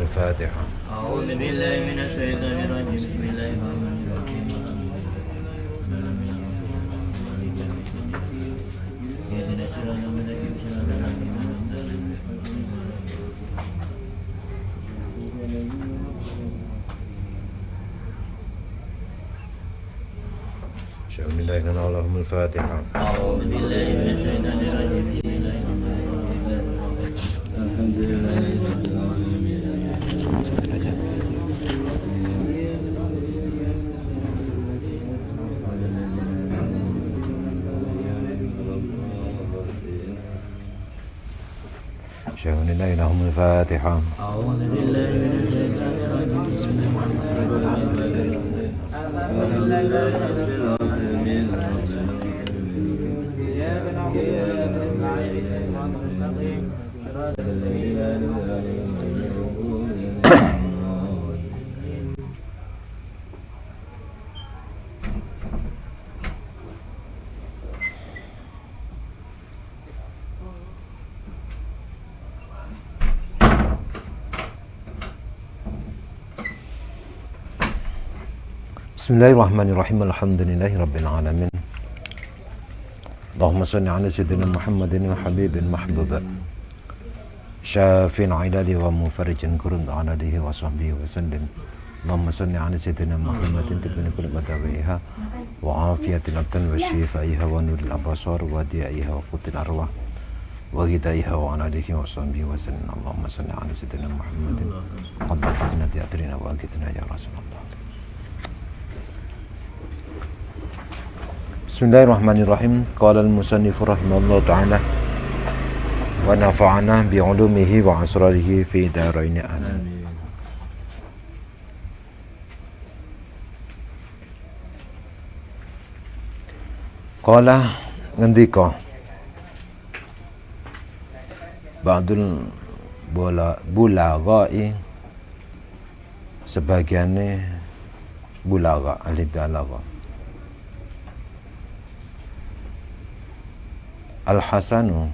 الفاتحة. أعوذ بالله من الشيطان الرجيم. بسم الله الرحمن الرحيم. اهدنا الصراط المستقيم صراط الذين أنعمت عليهم. بسم الله اللهم الفاتحة. أعوذ بالله من الشيطان الرجيم. بسم الله الرحمن الرحيم. الحمد لله رب العالمين. بسم الله اللهم الفاتحة. أعوذ بالله من الشيطان الرجيم. بسم الله الرحمن الرحيم. الحمد لله رب العالمين. إياك نعبد وإياك نستعين اهدنا الصراط المستقيم صراط الذين أنعمت عليهم غير المغضوب عليهم. Bismillahirrahmanirrahim. Alhamdulillahi rabbil alamin. Allahumma salli ala sayyidina Muhammadin wa habibin mahbuba syafin aidadi wa mufarijin kurun ala alihi wa sahbihi wa sallim. Allahumma salli ala sayyidina Muhammadin tibni kulli madawiha wa afiyatil abdan wa shifaiha wa nuril abasar wa diaiha wa qutil arwah wa ghidaiha wa ala alihi wa sahbihi wa sallim. Allahumma salli ala sayyidina Muhammadin qaddatina tiatrina wa ghidna ya Rasulullah. Bismillahirrahmanirrahim. Qala al-musannifu rahimahullah ta'ala wa nafa'ana bi'ulumihi wa asrarihi fi daraini amin. Qala ngendika ba'dul bulaghai sebagiannya bulagha ahli balagha. Al-hasanu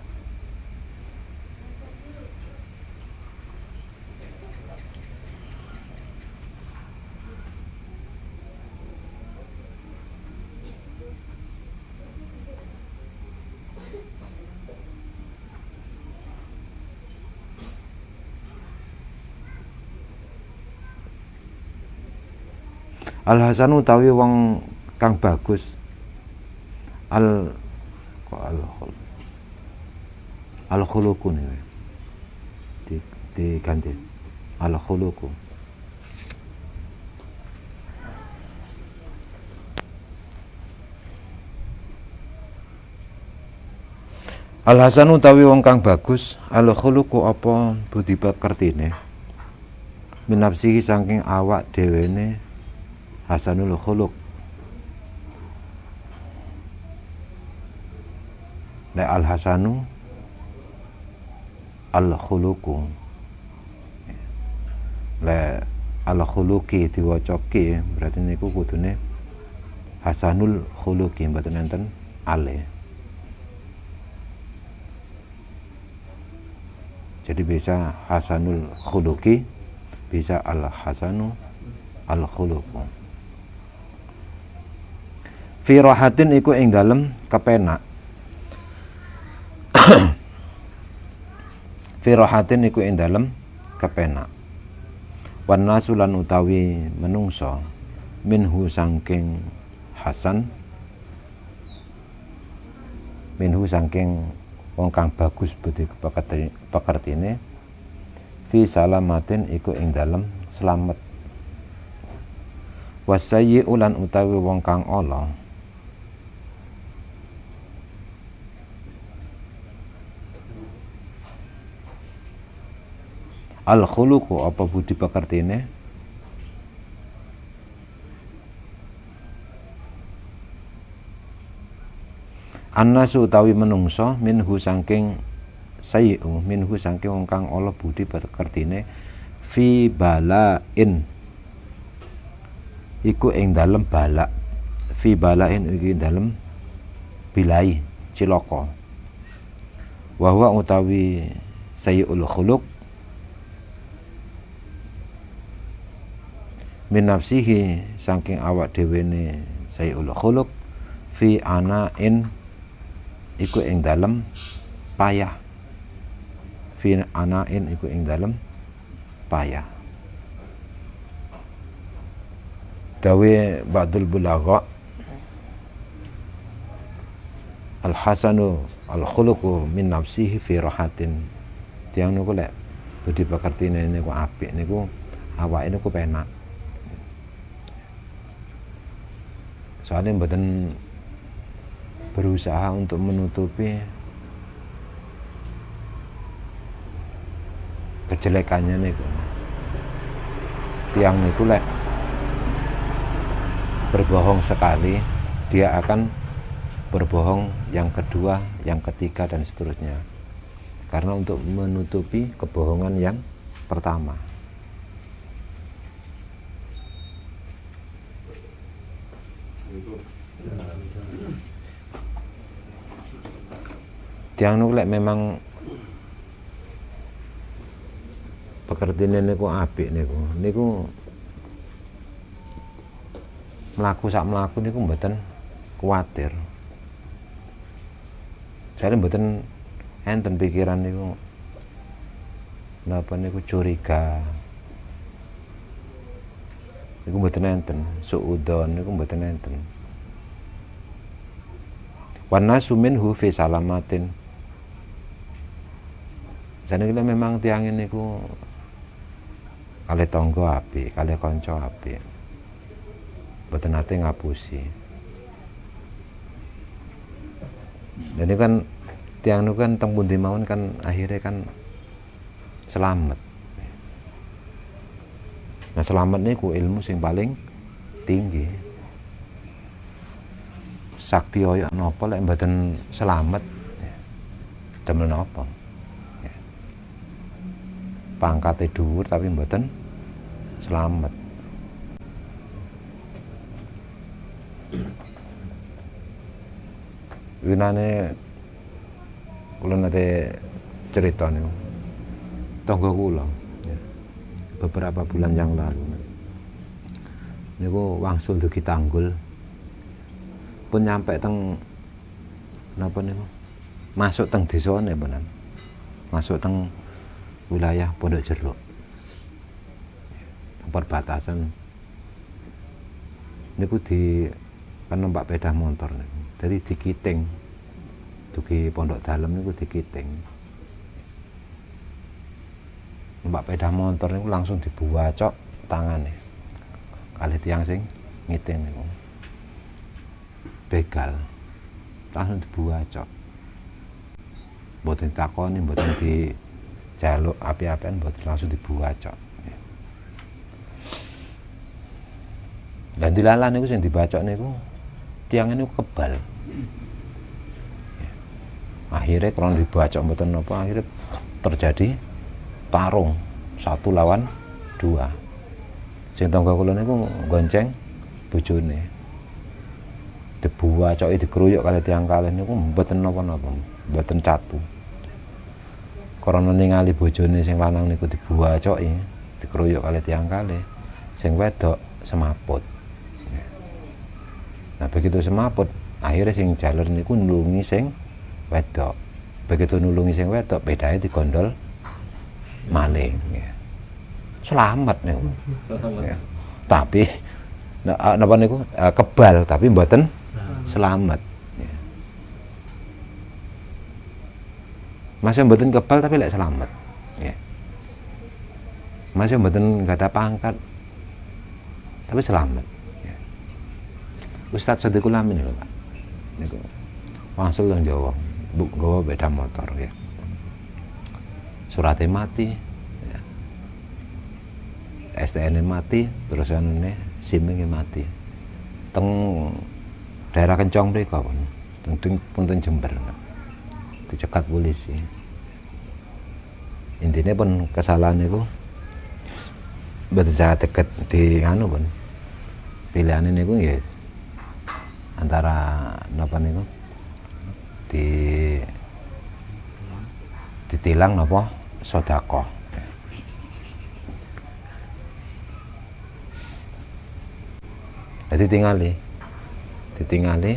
Al-hasanu utawi wong kang bagus. Al-khuluqu niku diganti al-khuluqu. Al-hasanu utawi wong kang bagus. Al-khuluqu apa budi pekertine minapsihi saking awak dhewene. Hasanul khuluq la al-hasanu al-khuluqu la al-khuluqi diwacake berarti niku kudune hasanul khuluqi mboten enten ale. Jadi bisa hasanul khuluqi, bisa al-hasanu al-khuluqu. Fi rahatin iku ing dalem kepenak. Firahatin iku ing dalem kepenak. Wan nasu lan utawi menungso minhu saking hasan, minhu saking wong kang bagus budi pekertine fi salamatin iku ing dalem slamet. Wasayyi ulan utawi wong kang ala al-khuluqu apa budi pekertine annasu utawi menungso minhu saking sayyi'u minhu saking wong kang ala budi pekertine fi balain iku ing dalem bala, fi balain iku ing dalem bilai cilaka, wa huwa utawi sayyi'ul khuluq min nafsihi saking awak dhewe ne sayyi'ul khuluq fi anain iku ing dalem payah, fi anain iku ing dalem payah. Dawe ba'dul bulagha al-hasanu al-khuluqu min nafsihi fi rahatin. Tiang niku lek budi pekertine niku apik niku awake niku penak. Soalnya mboten berusaha untuk menutupi kejelekannya niku. Tiang niku lek berbohong sekali, dia akan berbohong yang kedua, yang ketiga dan seterusnya. Karena untuk menutupi kebohongan yang pertama. Tiang niku lek memang pekertine niku apik niku mlaku sak mlaku niku mboten kuwatir. Saya mboten enten pikiran niku napa niku curiga. Niku mboten enten, suudzon niku mboten enten. Wan nasu minhu fi salamatin. Saniki memang tiang niku kalih tangga apik, kalih kanca apik. Mboten nate ngapusi. Dan ini kan tiang niku kan teng pundi mawon kan akhirnya kan selamat. Nah selamat niku ilmu sing paling tinggi. Sakti oyok napa lek mboten selamat damel napa? Pangkate dhuwur tapi mboten selamat. Winane kula nate cerita niku. Tangga kula beberapa bulan yang lalu niku wangsul dugi tanggul pun nyampe teng napa niku masuk teng desane benan masuk teng wilayah Pondok Jeruk perbatasan niku di kan numpak sepeda motor niku dari dikiting dugi pondok dalem niku dikiting numpak sepeda motor niku langsung dibuacok tangane kalih tiyang sing ngiting niku begal langsung dibuacok mboten takoni mboten dijaluk api-apian mboten langsung dibuacok dan dilalah niku sing dibacok niku tiang niku kebal akhirnya kalau dibacok mboten napa akhirnya terjadi tarung 1 lawan 2 sing tangga kula niku gonceng bojone dibuacoki dikruyuk kali tiang kalih niku mboten napa-napa mboten catu karena ningali bojone sing lanang niku dibuacoki dikruyuk kali tiang kalih sing wedok semaput. Nah begitu semaput akhirnya sing jalur niku nulungi sing wedok. Begitu nulungi sing wedok bedanya digondol maling ya. Selamat niku. Ya. Tapi napa niku kebal tapi mboten selamat ya. Masih mboten kebal tapi lek selamat ya. Masih mboten gak ada pangkat tapi selamat. Ustadz Sadiqul Amin lho Pak. Niku wangsul nang Jawa, nggawa sepeda motor ya. Surate mati. Ya. STN mati, terus anune SIM-e mati. Teng daerah Kencong mriku pun. Teng punten Jember. Dicegat polisi. Intine pun kesalahan niku betul cara deket di nganu pun pilihan ini gue ya antara napa niku ditilang napa sedekah. Jadi ditingali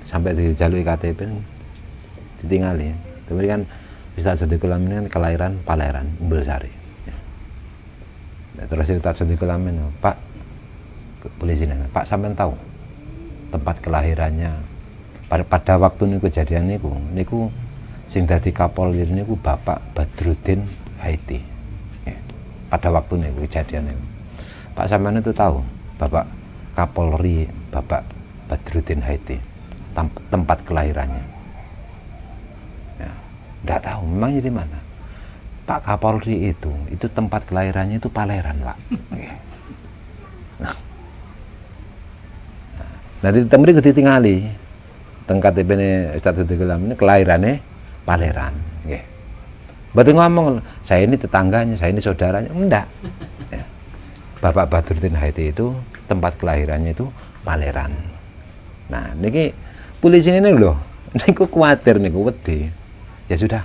sampai dijalui KTP ditingali. Tapi kan bisa jadi kelamin kan kelahiran Paleran Umbulsari. Terus kita jadi kelamin, Pak boleh sini, Pak sampean tahu tempat kelahirannya pada waktu niku kejadian niku sing dadi Kapolri niku Bapak Badrudin Haiti. Pada waktu niku kejadian niku. Pak sampean itu tahu Bapak Kapolri Bapak Badrudin Haiti tempat kelahirannya. Ya, enggak tahu memang di mana. Pak Kapolri itu tempat kelahirannya itu Paleran, Pak. Nah di tempat itu ditingali teng KTP ini status kelam ini kelahirannya Paleran. Berarti ngomong saya ini tetangganya, saya ini saudaranya, enggak. Ya. Bapak Badrudin Haiti itu tempat kelahirannya itu Paleran. Nah niki polisi ini loh, niku khawatir niku wedi. Ya sudah,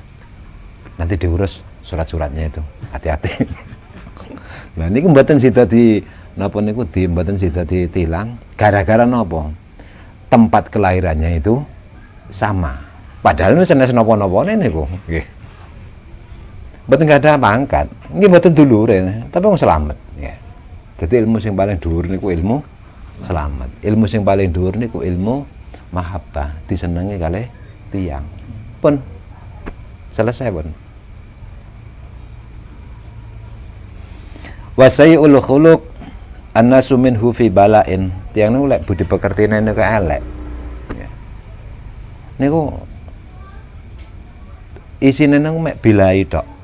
nanti diurus surat-suratnya itu, hati-hati. Nah niku mboten sida di napa niku mboten sida ditilang gara-gara napa? Tempat kelahirannya itu sama. Padahal ini senes napa-napane niku, nggih. Mboten gadah pangkat. Nggih mboten dulure, tapi wong slamet, nggih. Dadi ilmu sing paling dhuwur niku ilmu selamat. Ilmu sing paling dhuwur niku ilmu mahabbah, disenengi kalih tiyang. Pun selesai pun. Wasai'ul khuluq annasu minhu fi bala'in. Tiyang niku lek budi pekertine niku elek. Niku isine nang mek bilai tok.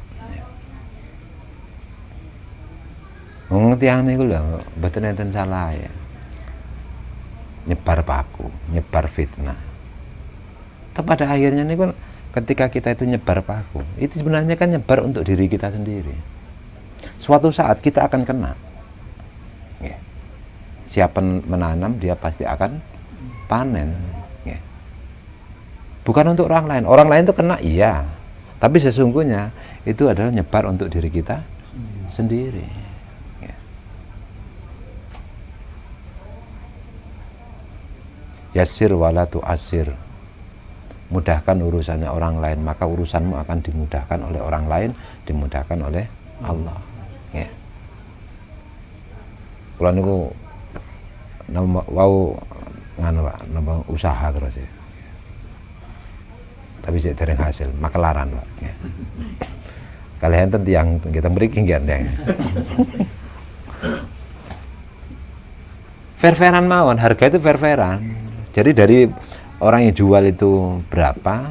Wong tiyang niku lho mboten enten salah ya. Nyebar paku, nyebar fitnah. Tapi pada akhirnya niku ketika kita itu nyebar paku, itu sebenarnya kan nyebar untuk diri kita sendiri. Suatu saat kita akan kena. Siapa menanam dia pasti akan panen. Bukan untuk orang lain. Orang lain itu kena iya, tapi sesungguhnya itu adalah nyebar untuk diri kita sendiri. Yassir wala tu'assir. Mudahkan urusannya orang lain, maka urusanmu akan dimudahkan oleh orang lain, dimudahkan oleh Allah. Ya. Kalau niku wau nganu Pak, napa usaha terus ya. Tapi sik dereng hasil, makelaran Pak. Ya. Kalian enten tiyang kita mriki nggih enten. Fair-fairan mawon, harga itu fair-fairan. Jadi dari orang yang jual itu berapa,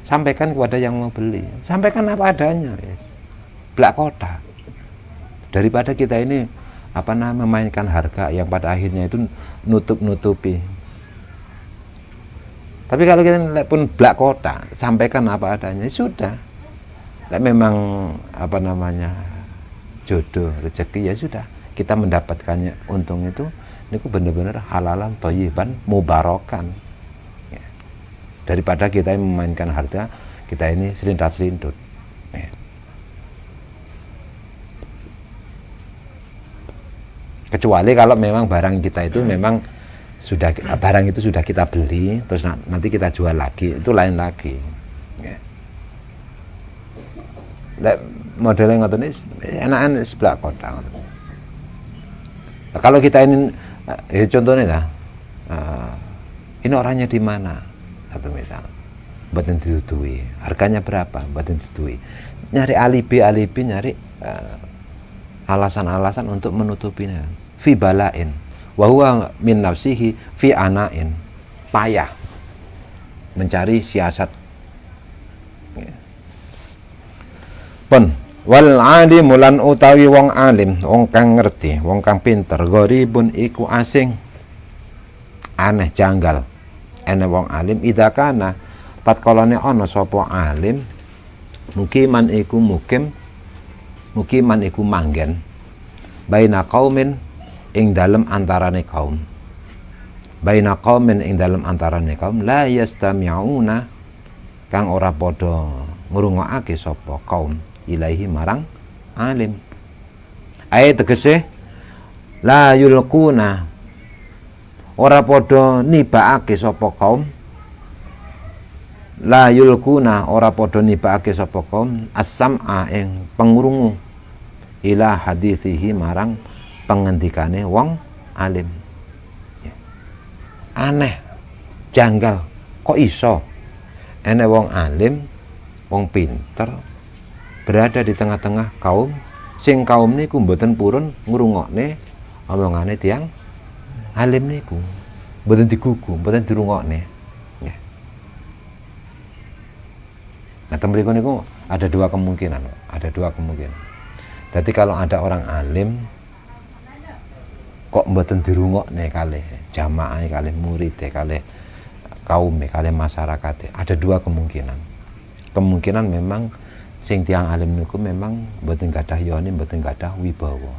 sampaikan kepada yang mau beli. Sampaikan apa adanya, yes. Belak kota. Daripada kita ini memainkan harga yang pada akhirnya itu nutup-nutupi. Tapi kalau kita pun belak kota, sampaikan apa adanya, sudah. Lek memang jodoh, rezeki ya sudah. Kita mendapatkannya untung itu niku benar-benar halalan thayyiban mubarakan. Ya. Daripada kita memainkan harta, kita ini selintat-selintut. Ya. Kecuali kalau memang barang kita itu memang barang itu sudah kita beli, terus nanti kita jual lagi, itu lain lagi. Ya. Modelnya ngoten iki enakan sebelah kota. Nah, kalau kita ini contohnya lah, ini orangnya di mana? Satu misal, mboten ditutui, harganya berapa? Mboten ditutui. Nyari alibi, nyari alasan-alasan untuk menutupinya. Fi balain, wa huwa min nafsihi fi anain. Payah mencari siasat. Pun wal alim lan utawi wong alim, wong kang ngerti, wong kang pinter, gharibun iku asing, aneh, janggal. Ene wong alim idakana tatkalane ana sapa alim mukiman iku mukim Mukiman iku manggen baina qaumin ing dalem antarane kaum. Baina qaumin ing dalem antarane kaum la yastami'una kang ora padha ngrungokake sapa kaum ilaihi marang alim. Ae tegese la yulquna ora padha nibakake sapa kaum, la yulquna ora padha nibakake sapa kaum as-sam'a ing pengrungu ila hadithihi marang pengendikane wong alim. Aneh, janggal, kok iso enek wong alim, wong pinter berada di tengah-tengah kaum sing kaum niku mboten purun ngrungokne omongane tiyang alim niku, mboten digugu, mboten dirungokne. Nggih. Nah, temriku niku ada dua kemungkinan. Jadi kalau ada orang alim kok mboten dirungokne kalih jamaah, kalih murid, kalih kaum, kalih masyarakat, ada dua kemungkinan. Kemungkinan memang sing tiang alim niku memang mboten gadah yoni, mboten gadah wibawa.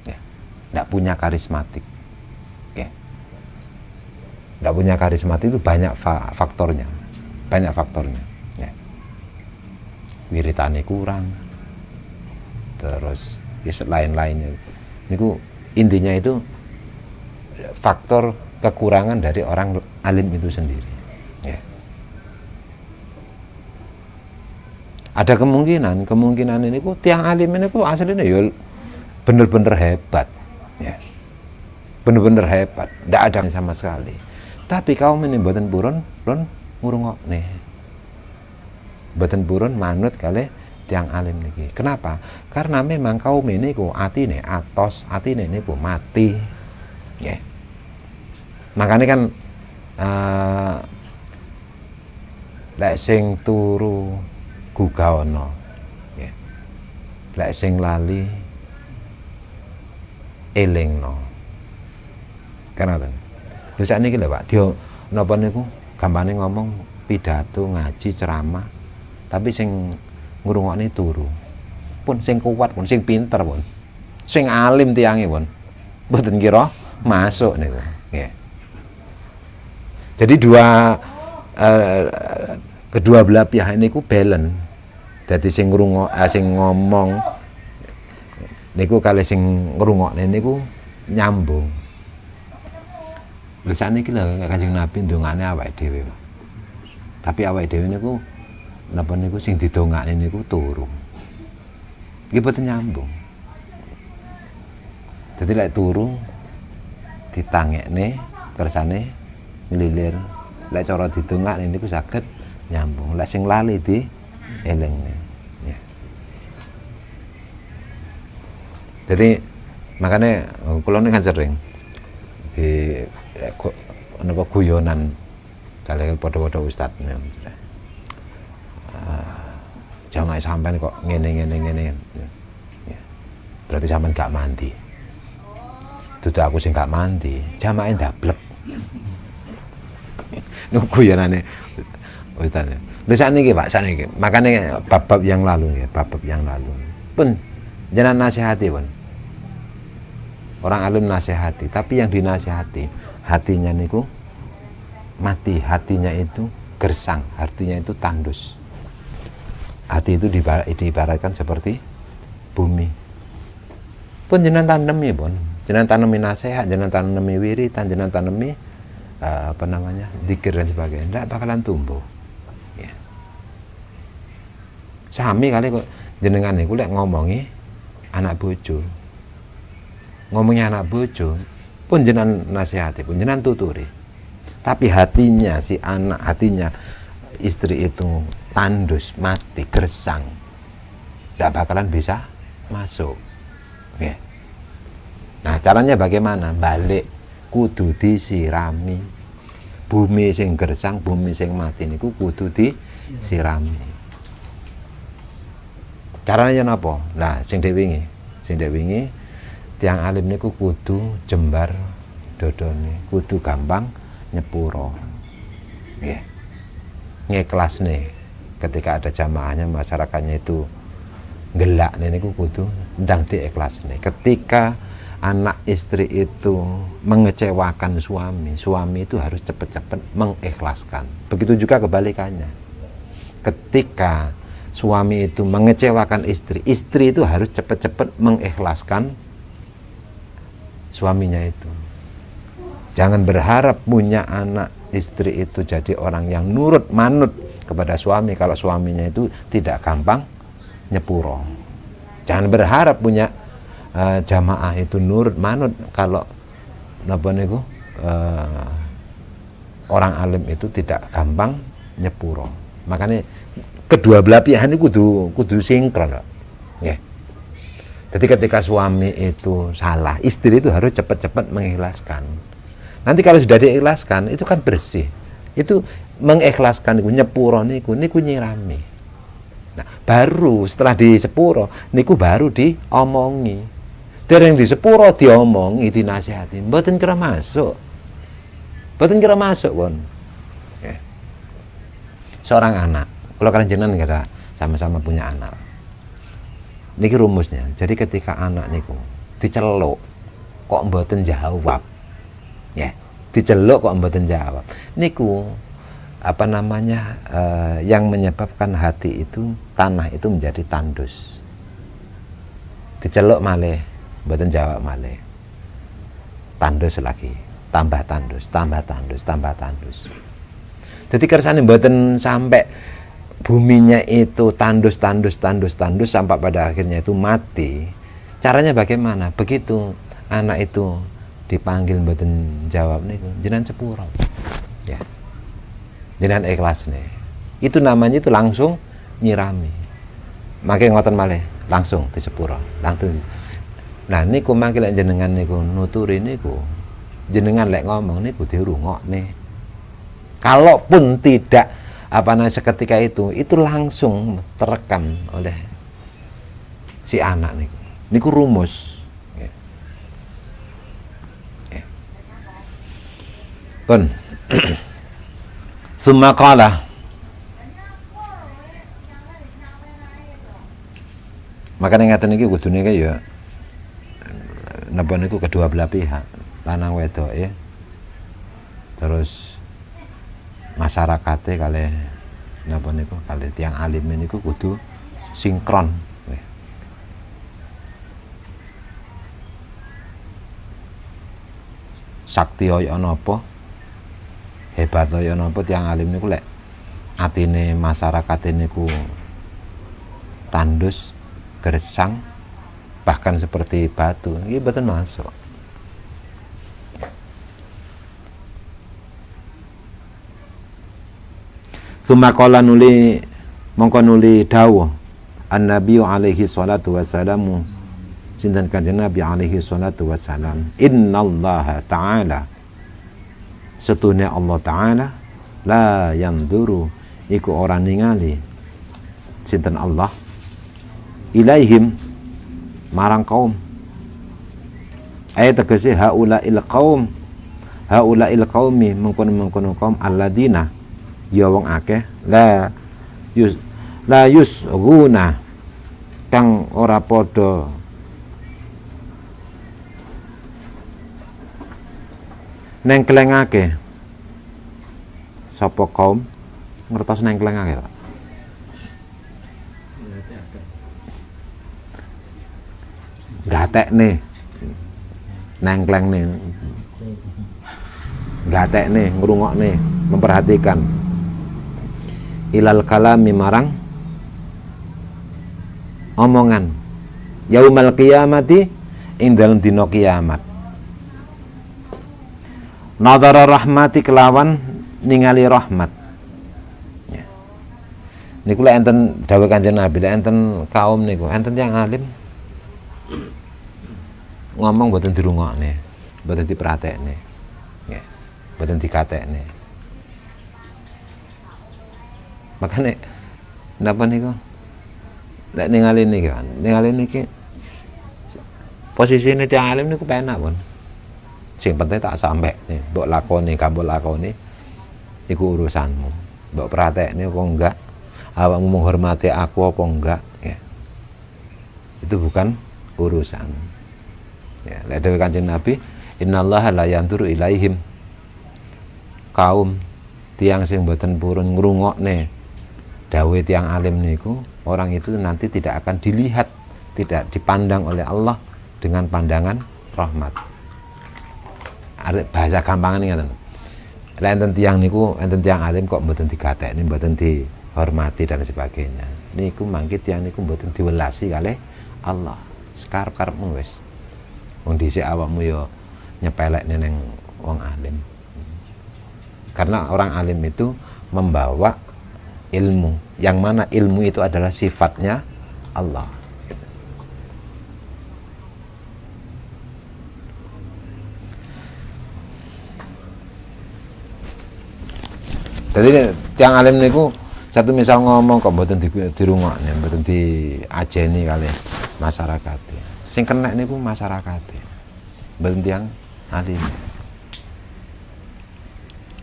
Nggih. Ndak punya karismatik. Nggih. Ndak punya karismatik itu banyak faktornya. Banyak faktornya. Nggih. Wiritane kurang. Terus lain-lainnya. Niku intinya itu faktor kekurangan dari orang alim itu sendiri. Ya. Ada kemungkinan ini ku tiang alim ini ku aslinya ya bener-bener hebat. Ya. Bener-bener hebat, tidak ada sama sekali. Tapi kaum ini mboten purun ngurungokne. Mboten purun manut kalih tiang alim niki. Kenapa? Karena memang kaum ini ku atine atos, atine niku mati. Nggih. Makanya kan lek sing turu gugawana. Nggih. Lek sing lali elingno. Kenapa? Lha sakniki lho Pak, dia napa niku gampane ngomong pidato, ngaji, ceramah, tapi sing ngrungokne turu. Pun sing kuat pun, sing pinter pun, sing alim tiange pun mboten kira masuk niku. Nggih. Jadi kedua belah pihak niku balance. Dadi sing ngomong niku kalih sing ngrungokne niku nyambung. Lha sakniki lho Kanjeng Nabi ndongane awake dhewe. Tapi awake dhewe niku napa niku sing didongakne niku turu. Iki boten nyambung. Dadi lek turu ditangekne kersane nglilir. Lek cara didongakne niku saged nyambung. Lek sing lali di elingne. Ya. Jadi makanya kula niku kan sering di napa guyonan kali padha-padha ustaz. Jangan sampai kok ngene. Ya. Berarti sampean gak mandi. Dudu aku sing gak mandi, jamaah ndablek. Niku guyonane ustaz. Lha sakniki Pak, sakniki. Makane bab-bab yang lalu ya, bab-bab yang lalu. Pun jenengan nasihati pun. Orang alim nasihati, tapi yang dinasihati hatinya niku mati, hatinya itu gersang, hatinya itu tandus. Hati itu diibaratkan seperti bumi. Pun jenengan tanemi pun, jenengan tanemi nasihat, jenengan tanemi wiritan, jenengan tanemi zikir dan sebagainya, tidak bakalan tumbuh. Ya. Sami kali kok jenengan niku lek ngomongi anak bojo. Ngomongnya anak bojo pun jenengan nasihati, pun jenengan tuturi. Tapi hatinya si anak, hatinya istri itu tandus, mati, gersang, tidak bakalan bisa masuk. Ya. Nah caranya bagaimana? Balik kudu disirami. Bumi sing gersang, bumi sing mati niku kudu disirami. Caranya napa? Nah sing dek wingi tiang alim niku kudu jembar dodone, kudu gampang nyepuro. Nggih. Ngikhlasne ketika ada jamaahnya, masyarakatnya itu gelak niku kudu ndang diikhlasne. Ketika anak istri itu mengecewakan suami itu harus cepat-cepat mengikhlaskan. Begitu juga kebalikannya. Ketika suami itu mengecewakan istri itu harus cepat-cepat mengikhlaskan suaminya itu. Jangan berharap punya anak istri itu jadi orang yang nurut manut kepada suami kalau suaminya itu tidak gampang nyepuro. Jangan berharap punya jamaah itu nurut manut kalau napa niku orang alim itu tidak gampang nyepuro. Makanya kedua belah pihak ini kudu sinkron. Ya. Jadi ketika suami itu salah, istri itu harus cepat-cepat mengikhlaskan. Nanti kalau sudah diikhlaskan itu kan bersih. Itu mengikhlaskan niku nyepuro niku nyirami. Nah, baru setelah disepuro niku baru diomongi. Dereng disepuro diomongi, dinasihati. Mboten kira masuk. Mboten kira masuk, Pun. Ya. Seorang anak, kalau kalian jenengan kira sama-sama punya anak. Niki rumusnya. Jadi ketika anak niku diceluk kok mboten jawab. Ya, diceluk kok mboten jawab. Niku apa namanya yang menyebabkan hati itu tanah itu menjadi tandus. Diceluk malih mboten jawab malih. Tandus lagi, tambah tandus, tambah tandus, tambah tandus. Jadi kersane mboten sampai buminya itu tandus sampai pada akhirnya itu mati. Caranya bagaimana? Begitu anak itu dipanggil mboten jawab niku jenengan sepuro. Ya. Jenengan ikhlas nih. Itu namanya itu langsung nyirami. Makanya ngoten malih langsung disepuro, langsung. Nah niku mangke lek jenengan niku nuturi niku jenengan lek ngomong niku dirungokne. Kalaupun tidak seketika itu langsung terekam oleh si anak niku. Niku rumus. Pun summa qala makanya ngaten iki kudune ya napa niku kedua belah pihak lanang wedok ya terus masyarakate kalih napa niku kalih tiyang alim niku kudu sinkron. Sakti kaya napa hebat kaya napa tiyang alim niku lek atine masyarakat niku tandus gersang bahkan seperti batu iki mboten masuk. Summa qala nuli mongko nuli dawuh an-nabi alaihi salatu wassalamu sinten kanjeng Nabi alaihi salatu wassalam innallaha ta'ala setune Allah Ta'ala la yanzuru iku ora ningali sinten Allah ilaihim marang kaum ayat tegese haula'il qaumi mengkono kaum alladzina ya wong akeh la yusghuna kang ora padha nengklengake sapa kaum ngertos nengklengake Pak gatekne nengklengne gatekne ngrungokne memperhatikan ilal kalami marang omongan yaumal qiyamati ing dalem dina kiamat nadara rahmati kelawan ningali rahmat. Ya. Niku lek enten dawuh Kanjeng Nabi, lek enten kaum niku, enten yang alim ngomong mboten dirungokne, mboten dipratekne. Ya. Mboten dikatekne. Makane napa niku? Lek ningali niki posisine tiyang alim niku penak pun. Sing penting tak sampai nih, mbok lakoni, gak mbok lakoni, iku urusanmu. Mbok pratekne apa enggak, awakmu menghormati aku apa enggak, ya. itu bukan urusan. Ya, lek dawuh Kanjeng Nabi, innallaha la yanzuru ilaihim. Kaum tiang sing mboten purun ngrungokne dawuh tiang alim niku, orang itu nanti tidak akan dilihat, tidak dipandang oleh Allah dengan pandangan rahmat. Bahasa gampangan ngaten. Lek enten tiang niku, enten tiang alim kok mboten digatekne, mboten dihormati dan sebagainya. Niku mangke tiang niku mboten diwelasi kalih Allah. Sekarep-karepmu wis. Wong dhisik awakmu ya nyepelekne ning wong alim. Karena orang alim itu membawa ilmu, yang mana ilmu itu adalah sifatnya Allah. Jadi tiang alim niku satu misal ngomong kok mboten dirungokne, mboten diajeni kali masyarakat. Sing kena niku masyarakat. Mboten tiang alim.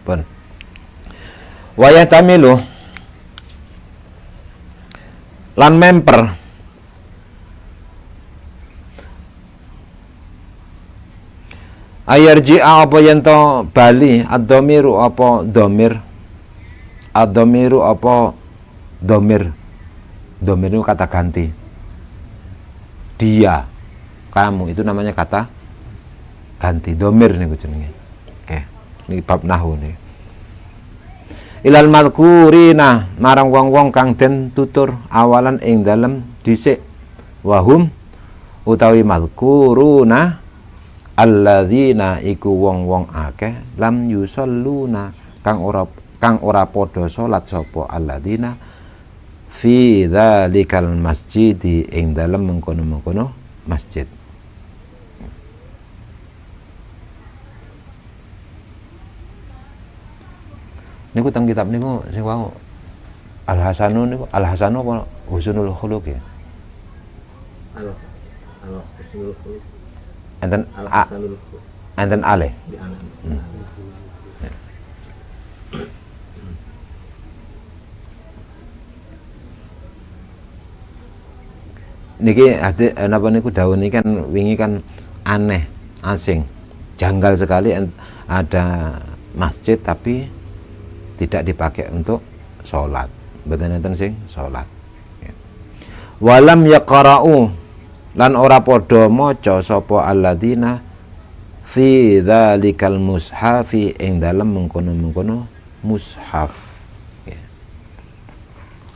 Pun. Wa yatamilu lan memper ayarji'a apa yen to bali ad-dhamiru apa dhamir ad-dhamiru apa dhamir dhamir itu kata ganti dia kamu itu namanya kata ganti dhamir niku jenenge. Oke, ini bab nahwu nih. Ilal madhkurina marang wong-wong kang den tutur awalan ing dalem dhisik wahum utawi madhkuruna alladzina iku wong-wong akeh lam yusalluna kang ora padha salat sapa alladzina fi dzalikal masjidi ing dalem mengkono-mengkono masjid. Niku teng kitab niku sing wau Al-Hasanu niku Al-Hasanu apa Husnul Khuluq ya? Husnul Khuluq. Enten Al-Hasanul Khuluq. Enten ale. Niki ade napa niku dawuh niki kan wingi kan aneh, asing, janggal sekali ada masjid tapi tidak dipakai untuk sholat. Mboten enten sing sholat. Walam yaqra'u lan ora padha maca sapa alladzina fi dzalikal mushafi ing dalem mengkono-mengkono mushaf.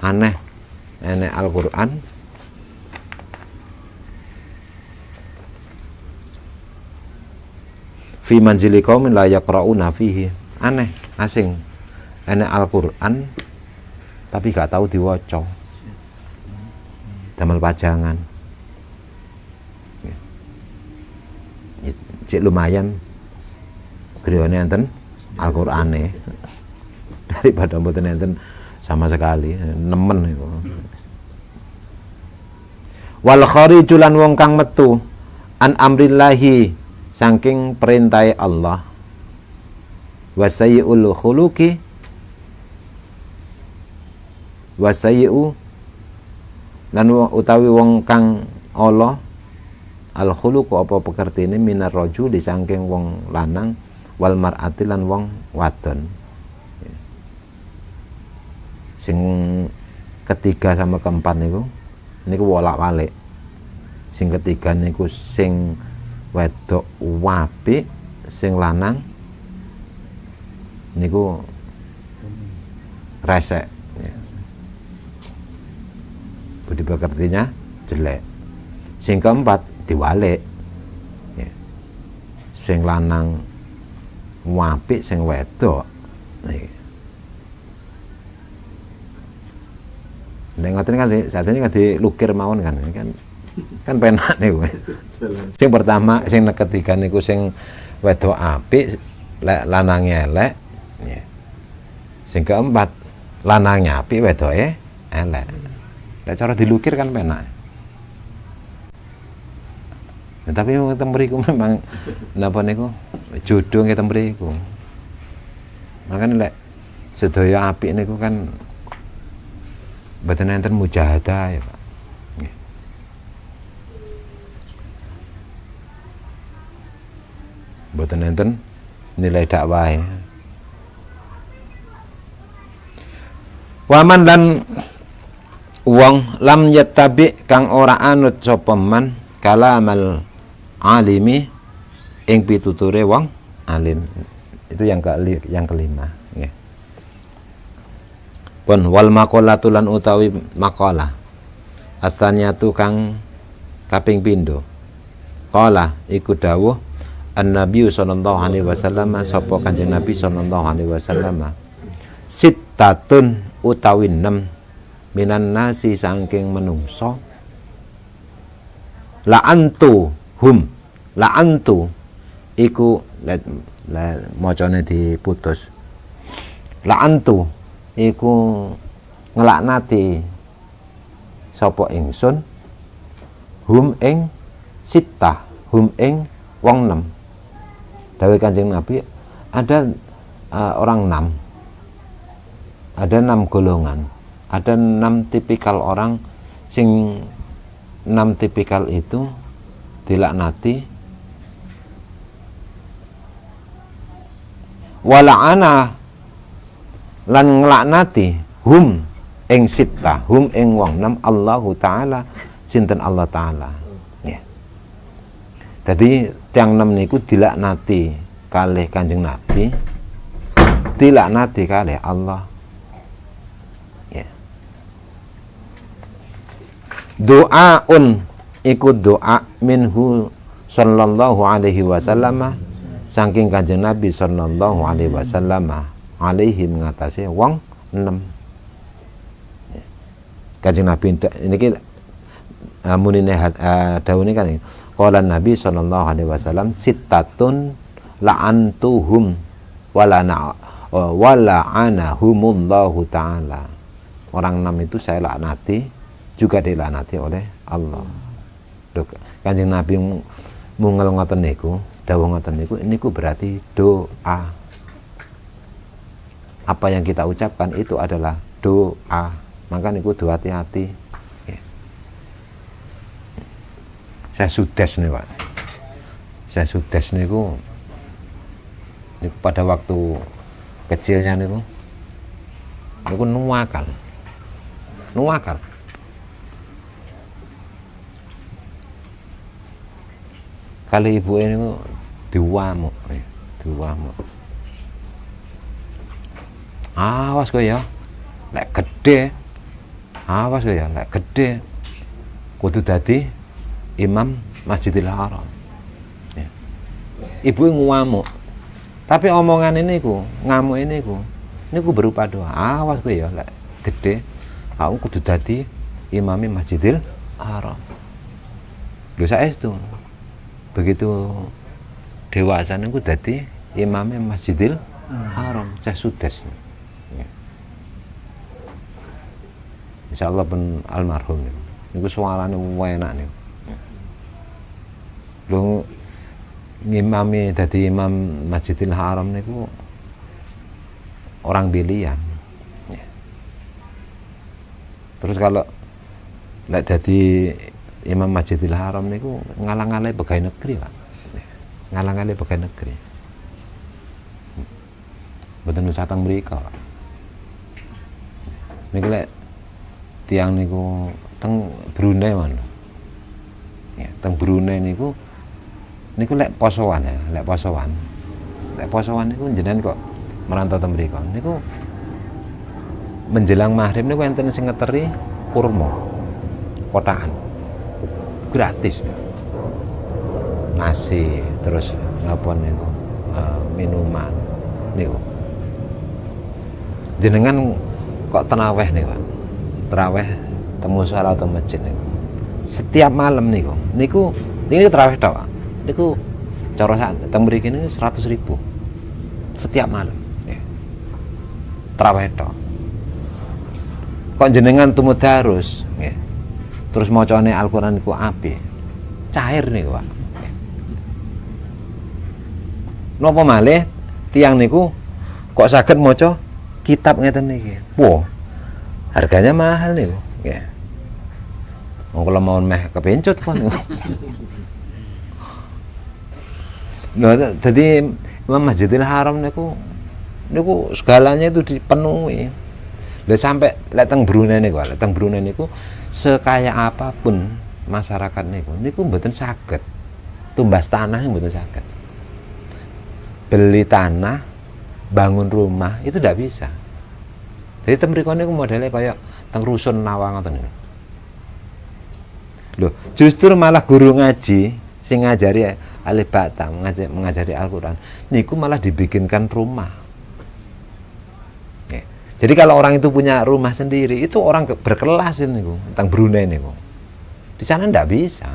Aneh enek Al-Qur'an fi manzili qaumin la yaqra'una fihi. Aneh, asing. Enek Al-Qur'an tapi gak tahu diwaca. Damel pajangan. Cek lumayan griyane enten Al-Qur'ane daripada mboten enten sama sekali, nemen iku. Wal khariju lan wong kang metu an amrillahi saking perintahe Allah wasayul khuluqi wasayu lan utawi wong kang ala al khuluq apa pekertine minar rajuli saking wong lanang wal mar'ati lan wong wadon. Sing ketiga sama keempat niku wolak-walik. Sing ketiga niku sing wedok apik, sing lanang niku resek. Budi pekertinya jelek. Sing keempat diwalik. Sing lanang apik, sing wedok. Nek ngoten kan sadene kan dilukir mawon kan penak niku. Sing pertama, sing ketiga niku sing wedok apik, lanange elek. Sing keempat lanangnya apik, wedoke elek. Cara dilukir kan penak. Nah, tapi ngeten mriku memang napa niku jodoh ngeten mriku. Makane lek sedaya apik niku kan mboten enten mujahadah ya, Pak. Nggih. Mboten enten nilai dakwah. Waman lan wong lam yattabi kang ora anut sapa man kalamal alimi ing pituture wong alim. Itu yang kelima nggih. Pun wal maqalatu lan utawi maqalah asaniyatu kang kaping pindho. Qala iku dawuh An-Nabi sallallahu alaihi wasallam sapa Kanjeng Nabi sallallahu alaihi wasallam. Sittatun utawi 6 minan nasi saking menungso la'antu hum la'antu iku macane diputus la'antu iku nglaknati sapa ingsun hum ing sittah hum ing wong 6 dawuh Kanjeng Nabi ada orang 6 ada 6 golongan, ada 6 tipikal orang sing 6 tipikal itu dilaknati wala'ana lan nglaknati hum ing sittah hum ing wong 6 Allahu taala sinten Allah taala ya. Jadi tiang 6 niku dilaknati kalih Kanjeng Nabi dilaknati kalih Allah. Doaun ikut doa minhu sallallahu alaihi wasallam saking Kanjeng Nabi sallallahu alaihi wasallam alaihi mengatasi wong 6 Kanjeng Nabi niki munine dawuhe kan qala Nabi sallallahu alaihi wasallam sittatun la'antuhum wala anahumullahu taala. Orang 6 itu saya laknati juga dilaknati oleh Allah. Kanjeng Nabi mungel ngoten niku, dawuh ngoten niku berarti doa. Apa yang kita ucapkan itu adalah doa. Maka niku doa hati-hati. Saya sudes nih Pak. Saya sudes niku pada waktu kecilnya niku nuwakal. Kali ibu ini diwamuk. Awas kok ya, lek gede. Awas kok ya, lek gede. Kudu dadi imam Masjidil Haram. Ya. Ibu ngamuk. Tapi omongan ini ngamuk ini niku berupa doa. Awas kok ya, lek gede. Aku kudu dadi imam Masjidil Haram. Lho saestu. Begitu dewasa niku dadi imamnya Masjidil Haram saya sudes. Ya. Insyaallah pun almarhum niku suarane enak niku. Lho imame dadi imam Masjidil Haram niku orang pilihan. Ya. Terus kalau lek dadi Imam Masjidil Haram niku ngalang-alai pegawai negeri, Pak. Ngalang-alai pegawai negeri. Mboten usah teng mriko, Pak. Niku lek tiyang niku teng Brunei mon. Ya, teng Brunei niku lek posoan ya, lek posoan. Lek posoan niku jenengan kok merantau teng mriko. Niku menjelang maghrib niku enten sing ngeteri kurma kotakan. Gratis nasi terus ngapun niku minuman niku jenengan kok terawih niku Pak terawih temu salat atau masjid niku setiap malam niku ini terawih tok niku cara sak teng mriki niku 100.000 setiap malam ya. Terawih tok kok jenengan tumudarus nggih terus macane Al-Qur'an niku apik. Cair niku, Pak. Napa malih tiyang niku kok saged maca kitab ngeten niki. Wah. Harganya mahal niku, nggih. Wong kula mawon meh kepencut kon niku. Nah, jadi Imam Masjidil Haram niku segalanya itu dipenuhi. Lah sampai lek teng Brunei niku sekaya apapun masyarakat niku mboten saged tumbas tanah mboten saged. Beli tanah, bangun rumah itu tidak bisa. Jadi teng mriku niku modele kaya teng rusun Nawang ngoten niku. Loh, justru malah guru ngaji sing ngajari alif ba ta mengajari Al-Qur'an niku malah dibikinkan rumah. Jadi kalau orang itu punya rumah sendiri, itu orang berkelas ini, tentang Brunei ini, di sana ndak bisa.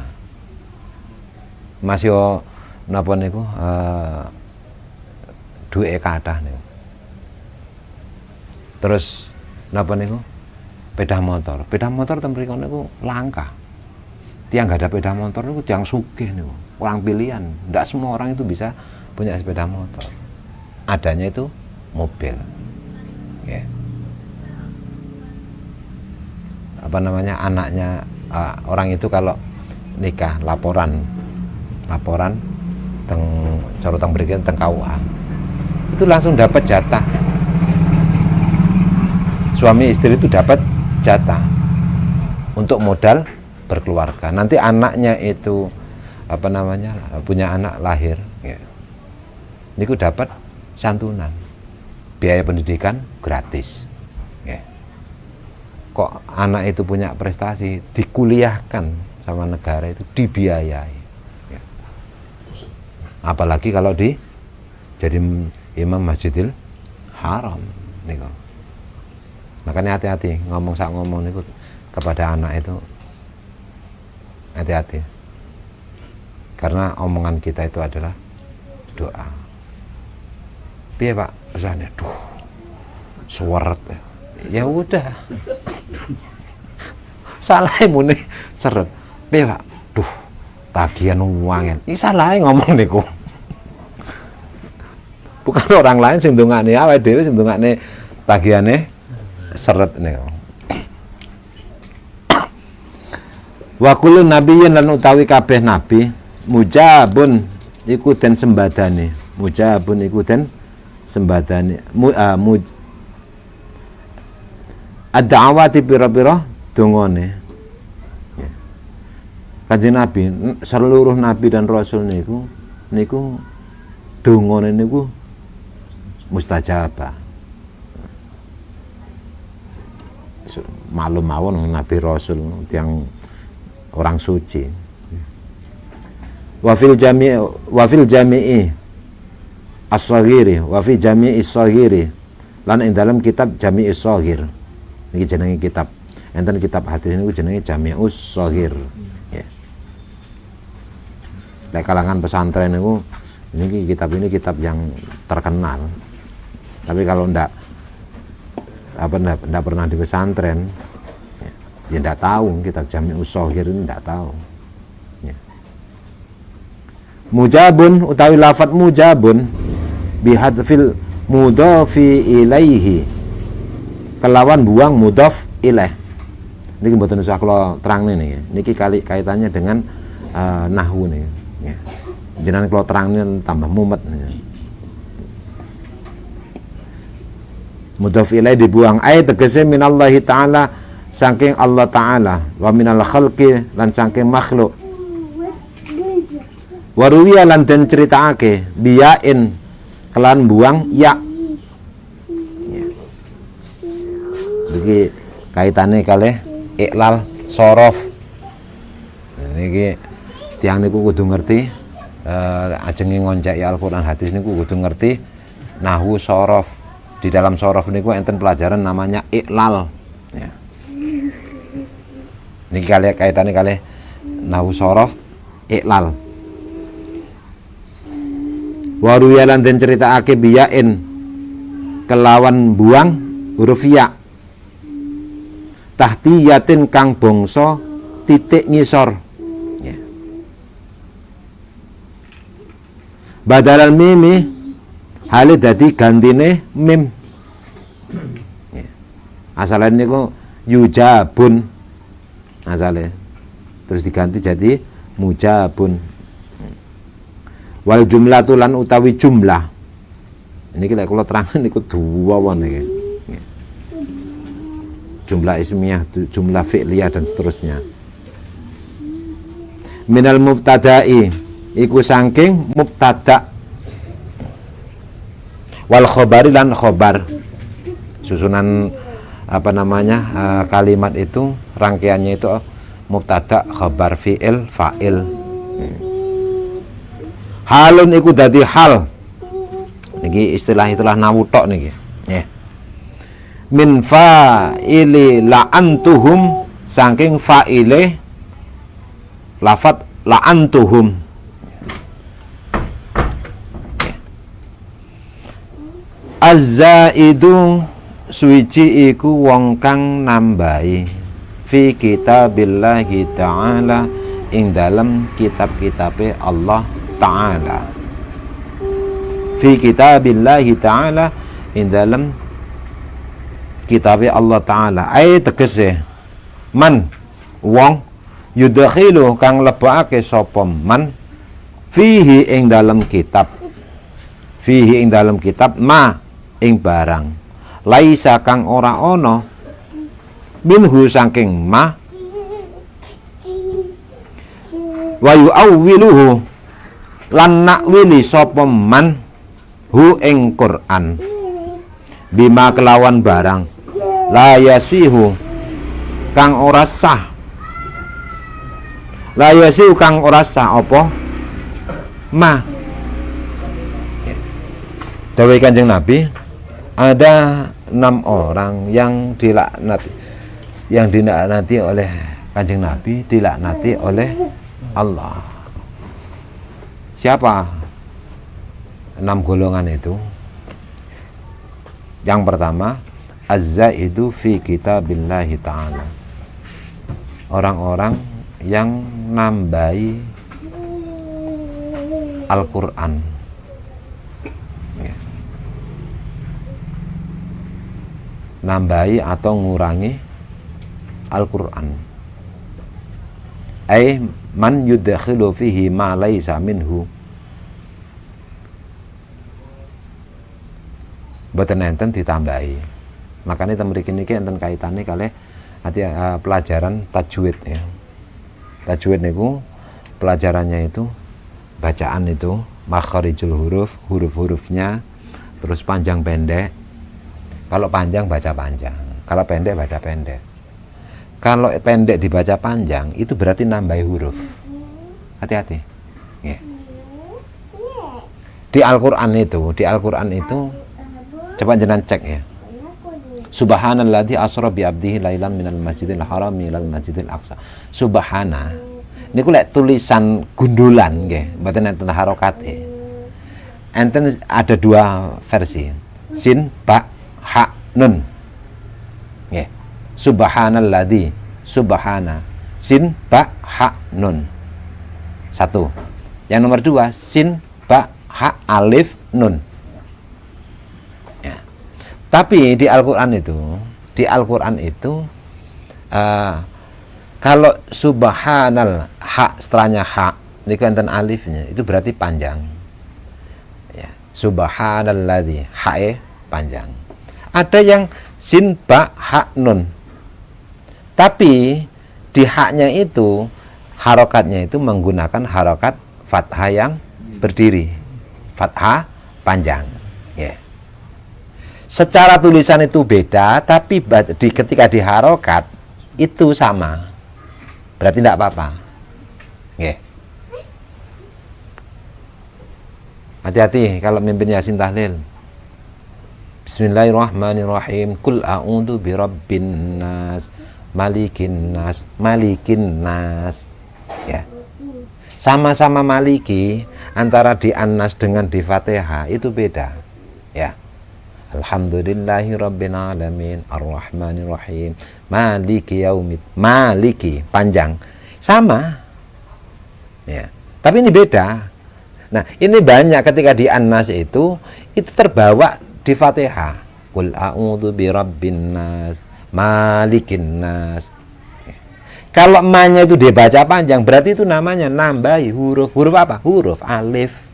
Masih napa niku duwe kathah niku. Terus napa niku? Sepeda motor teng mriku niku langka. Tiang nggak ada sepeda motor niku tiang sugih niku, orang pilihan. Ndak semua orang itu bisa punya sepeda motor. Adanya itu mobil. Ya. Apa namanya anaknya orang itu kalau nikah laporan teng berikan teng KUA itu langsung dapat jatah, suami istri itu dapat jatah untuk modal berkeluarga. Nanti anaknya itu apa namanya punya anak lahir ya, niku dapat santunan, biaya pendidikan gratis ya. Kok anak itu punya prestasi dikuliahkan sama negara itu dibiayai ya. Apalagi kalau jadi imam Masjidil Haram niku. Makanya hati-hati ngomong niku kepada anak itu, hati-hati karena omongan kita itu adalah doa. Piye Pak rasane? Duh, suweret. Ya udah. Salah mune seret. Piye Pak? Duh, tagihan uangin. Iki salah ngomong niku. Bukan orang lain sing ndongakne, awake dhewe sing ndongakne tagihane seret niku. Wa kullu nabiyyin lan utawi kabeh nabi mujabun iku den sembadane. Mujabun iku den sembadane. Ad-da'awati pira-pira dongane. Ya. Kanjeng Nabi, seluruh nabi dan rasul niku dongane niku mustajabah. Maklum mawon nabi rasul yang orang suci. Wa fil jami'i as-saghiri wa fi jami'i as-saghiri lan ing dalam kitab Jami'us Shaghir niki jenenge kitab enten kitab hadis niku jenenge Jami'us Shaghir ya. Lek kalangan pesantren niku ini kitab yang terkenal. Tapi kalau ndak pernah di pesantren ya ndak tahu kitab Jami'us Shaghir ini ndak tahu ya. Mujabun utawi lafadz mujabun bihadfil mudhafi ilaihi kelawan buang mudhaf ilaih. Niki mboten usah kula terangne niki. Niki kaitannya dengan nahwu niki ya. Jenengan kula terangne tambah mumet niki. Mudhaf ilaih dibuang ay tegese minallahi taala saking Allah taala wa minal khalqi lan saking makhluk. Waruwiya lan den critakake biyain kelan buang ya. Iki kaitane kalih iklal sorof. Niki tiyang niku kudu ngerti ajenge ngonceki Al-Qur'an hadis niku kudu ngerti nahwu sorof. Di dalam sorof niku enten pelajaran namanya iklal ya. Niki kalih kaitane kalih nahwu sorof iklal. Waruya lan den critakake biyain kelawan buang huruf ya tahtiyatin kang bangsa titik ngisor ya. Badalan mimi hale dadi gantine mim ya. Asale niku yujabun asale terus diganti jadi mujabun. Wal jumlatu lan utawi jumlah. Ini kita kalau terang niku duwawon iki. Jumlah ismiyah, jumlah fi'liyah dan seterusnya. Minal mubtada'i iku saking mubtada' wal khobari lan khobar. Susunan apa namanya kalimat itu rangkaiannya itu mubtada', khobar, fi'il, fa'il. Halun iku dadi hal. Niki istilah nawutok niki. Nggih. Min fa'ili la'antuhum saking fa'ile lafat la'antuhum. Az-zaidu suwiji iku wong kang nambahi fi kitabillahi ta'ala ing dalam kitab-kitabe Allah ta'ala. Fi kitabillahi ta'ala ing dalam kitabe Allah ta'ala. Ai tegese man wong yudkhilu kang lebokake sapa man fihi ing dalam kitab. Fihi ing dalam kitab ma ing barang laisa kang ora ana minhu saking ma wa yu'awwiluhu lan nakwili sapa man hu ing Quran bima kelawan barang la yasihu kang ora sah. La yasihu kang ora sah apa ma. Dawai Kanjeng Nabi, ada 6 orang yang dilaknati oleh Kanjeng Nabi, dilaknati oleh Allah. Siapa 6 golongan itu? Yang pertama, az-zaidu fi kitabillahi ta'ala. Orang-orang yang nambahi Al-Quran. Nambahi atau ngurangi Al-Quran. Ai man yudkhilu fihi ma laisa minhu. Boten enten ditambahi. Makanya kita mriki niki enten kaitane kalih pelajaran tajwid ya. Tajwid niku pelajarannya itu bacaan itu makharijul huruf, huruf-hurufnya, terus panjang pendek. Kalau panjang baca panjang, kalau pendek baca pendek. Kalau pendek dibaca panjang itu berarti nambahi huruf. Hati-hati. Yeah. Di Al-Quran itu coba jenengan cek ya. Subhanalladzi asra bi abdihi lailan minal masjidil haram ilal masjidil aqsa. Subhana niku lek tulisan gundulan nggih, mboten enten harokate. Enten ada 2 versi. Sin, ba, ha, nun. Nggih. Subhanalladzi, subhana. Sin, ba, ha, nun. 1. Yang nomor 2, sin, ba, ha, alif, nun. Ya. Tapi di Al-Qur'an itu kalau subhanal ha setelahnya ha ini enten alifnya itu berarti panjang. Ya. Subhanalladzi ha panjang. Ada yang sin ba ha nun. Tapi di haknya itu harokatnya itu menggunakan harokat fathah yang berdiri. Fathah panjang. Ya. Secara tulisan itu beda, tapi ketika diharokat itu sama. Berarti tidak apa-apa. Ya. Hati-hati kalau mimpin Yasin tahlil. Bismillahirrahmanirrahim. Qul a'udzu birabbin nas, malikin nas, malikin nas. Ya. Sama-sama maliki, antara di An-Nas dengan di Fatihah itu beda. Ya. Alhamdulillahi rabbil alamin arrahmanirrahim maliki yaumid. Maliki panjang. Sama. Ya. Tapi ini beda. Nah, ini banyak ketika di An-Nas itu terbawa di Fatihah. Qul a'udzu birabbin nas, malikin nas. Kalau ma-nya itu dibaca panjang, berarti itu namanya nambahi huruf. Huruf apa? Huruf alif.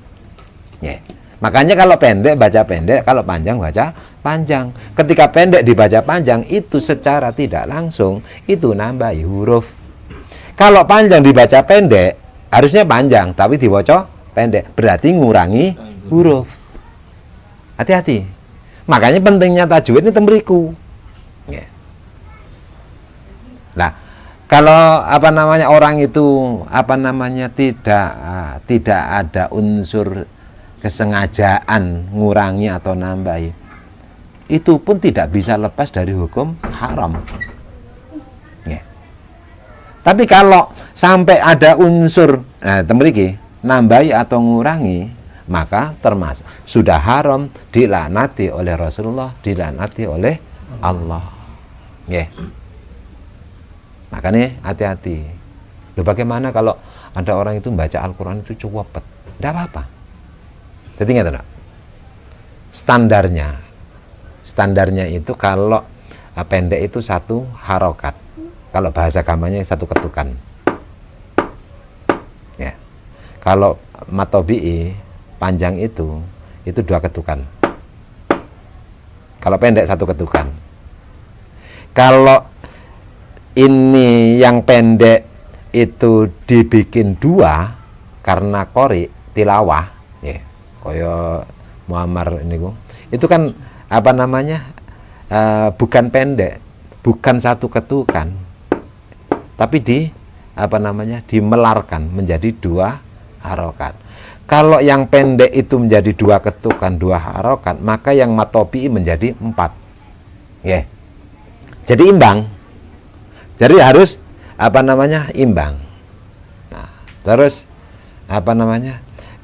Ya. Makanya kalau pendek baca pendek, kalau panjang baca panjang. Ketika pendek dibaca panjang, itu secara tidak langsung itu nambah huruf. Kalau panjang dibaca pendek, harusnya panjang tapi dibaca pendek, berarti ngurangi huruf. Hati-hati. Makanya pentingnya tajwid ini temeriku. Ya. Nah, kalau orang itu tidak ada unsur kesengajaan ngurangi atau nambahi, itu pun tidak bisa lepas dari hukum haram. Ya. Tapi kalau sampai ada unsur temriki nambahi atau ngurangi, maka termasuk sudah haram, dilaknati oleh Rasulullah, dilaknati oleh Allah. Ya. Makanya hati-hati. Loh, bagaimana kalau ada orang itu membaca Al-Quran itu cepet? Tidak apa-apa. Jadi ingat enggak? Standarnya itu kalau pendek itu 1 harokat. Kalau bahasa gampangnya 1 ketukan. Ya. Kalau matobi'i panjang itu 2 ketukan. Kalau pendek 1 ketukan. Kalau ini yang pendek itu dibikin 2 karena qori tilawah, ya, kaya Muammar niku. Itu kan bukan pendek, bukan 1 ketukan. Tapi dimelarkan menjadi 2 harokat. Kalau yang pendek itu menjadi 2 ketukan, 2 harokat, maka yang matobi menjadi 4. Ya. Jadi imbang. Jadi harus imbang. Nah, terus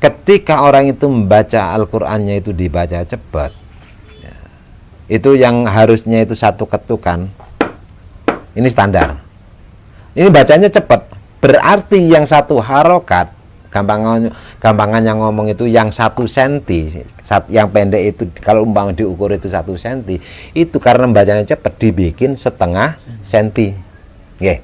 ketika orang itu membaca Al-Qur'annya itu dibaca cepat, ya, itu yang harusnya itu 1 ketukan. Ini standar. Ini bacanya cepat. Berarti yang 1 harokat, gampangannya ngomong itu yang 1 senti, yang pendek itu kalau umpama diukur itu 1 senti, itu karena bacanya cepat dibikin setengah senti. Yeah.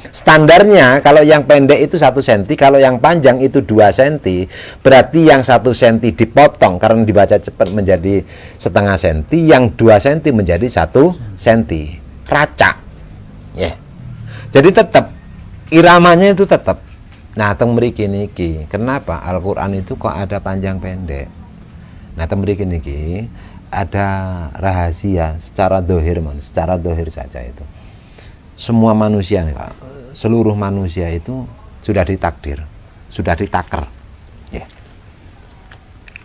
Standarnya kalau yang pendek itu 1 senti, kalau yang panjang itu 2 senti, berarti yang 1 senti dipotong karena dibaca cepat menjadi setengah senti, yang 2 senti menjadi 1 senti. Racak. Yeah. Jadi tetap iramanya itu tetap. Nah, teng mriki niki, kenapa Al-Qur'an itu kok ada panjang pendek? Nah, teng mriki niki ada rahasia secara dohir saja itu. Semua manusia nih, Pak, seluruh manusia itu sudah ditakdir, sudah ditaker. Ya.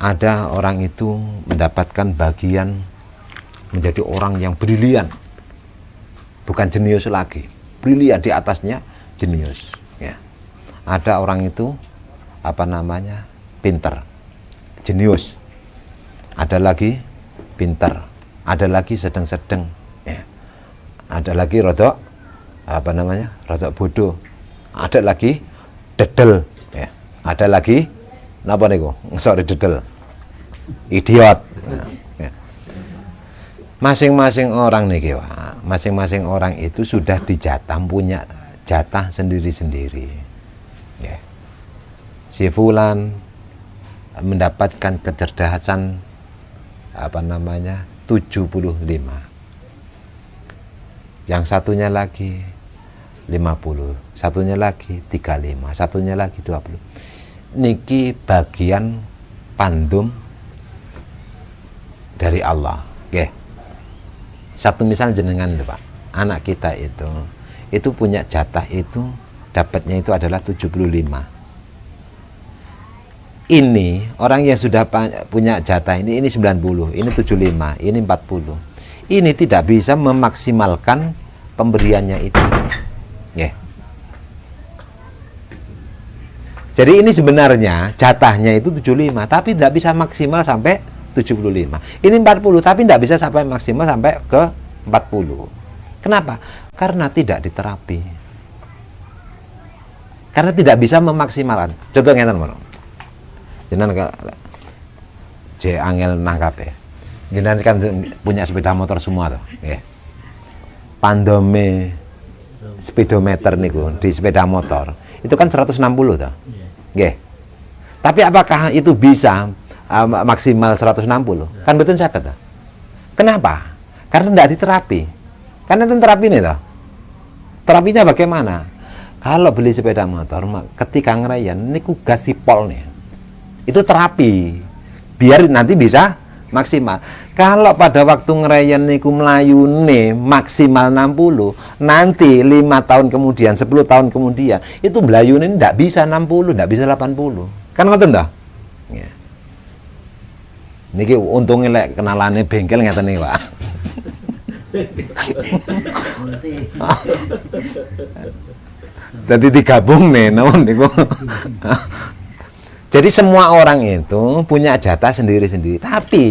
Ada orang itu mendapatkan bagian menjadi orang yang brilian, bukan jenius lagi, brilian di atasnya jenius. Ya. Ada orang itu pinter, jenius. Ada lagi pinter, ada lagi sedang-sedang. Ya. Ada lagi rodok rodok bodoh, ada lagi dedel, ya. Ada lagi dedel, idiot. Ya. Masing-masing orang nih, masing-masing orang itu sudah dijatah, punya jatah sendiri-sendiri. Ya. Si fulan mendapatkan kecerdasan 75. Yang satunya lagi 50, satunya lagi 35, satunya lagi 20. Niki bagian pandum dari Allah. Oke. Satu misal jenengan, Pak, anak kita itu punya jatah itu dapatnya itu adalah 75. Ini orang yang sudah punya jatah ini 90, ini 75, ini 40. Ini tidak bisa memaksimalkan pemberiannya itu. Yeah. Jadi ini sebenarnya jatahnya itu 75, tapi tidak bisa maksimal sampai 75. Ini 40, tapi tidak bisa sampai maksimal sampai ke 40. Kenapa? Karena tidak diterapi. Karena tidak bisa memaksimalkan. Contoh ngeten mawon. Jenengan angel nangkape. Jenengan kan punya sepeda motor semua tuh, ya. Pandome speedometer niku di sepeda motor itu kan 160 tuh. Nggih. Tapi apakah itu bisa maksimal 160. Kan betul saged toh. Kenapa? Karena tidak diterapi. Karena itu terapi nih toh. Terapinya bagaimana? Kalau beli sepeda motor, ketika ngerayan niku gas sipol nih. Itu terapi. Biar nanti bisa maksimal. Kalau pada waktu ngerayan niku melayune maksimal 60, nanti 5 tahun kemudian, 10 tahun kemudian, itu melayune ndak bisa 60, ndak bisa 80. Kan ngoten toh? Ya. Niki untungnya lek kenalane bengkel ngeten nih, Pak. Jadi digabung nih, namun niku. Jadi semua orang itu punya jatah sendiri-sendiri. Tapi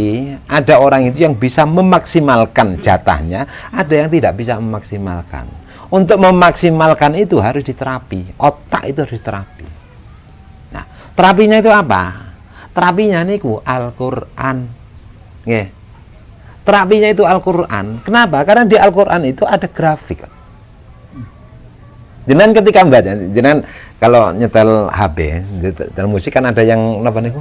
ada orang itu yang bisa memaksimalkan jatahnya, ada yang tidak bisa memaksimalkan. Untuk memaksimalkan itu harus diterapi. Otak itu harus diterapi. Nah, terapinya itu apa? Terapinya niku Al-Qur'an. Nggih. Terapinya itu Al-Qur'an. Kenapa? Karena di Al-Qur'an itu ada grafik. Jenengan ketika membaca, jenengan kalau nyetel HP, nyetel musik kan ada yang apa nih?